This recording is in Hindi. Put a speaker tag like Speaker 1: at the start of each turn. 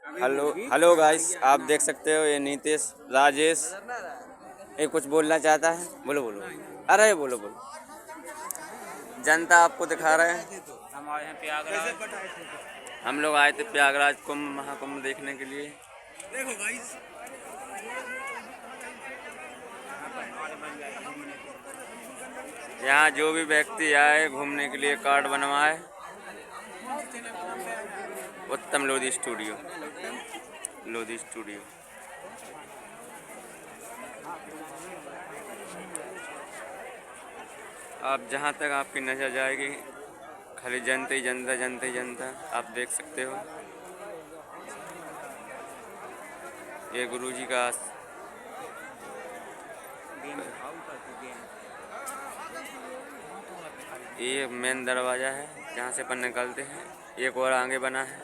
Speaker 1: हेलो हेलो गाइस, आप देख सकते हो ये नीतीश राजेश ये कुछ बोलना चाहता है। बोलो बोलो। अरे बोलो बोलो। जनता आपको दिखा रहे हैं।
Speaker 2: हम आए हैं प्रयागराज।
Speaker 1: हम लोग आए थे प्रयागराज कुंभ महाकुंभ देखने के लिए।
Speaker 2: देखो गाइस,
Speaker 1: यहाँ जो भी व्यक्ति आए घूमने के लिए कार्ड बनवाए। उत्तम लोधी स्टूडियो, लोधी स्टूडियो। आप जहाँ तक आपकी नज़र जाएगी खाली जनता ही जनता, जनता ही जनता। आप देख सकते हो ये गुरुजी का ये मेन दरवाज़ा है जहाँ से अपन निकलते हैं। एक और आगे बना है।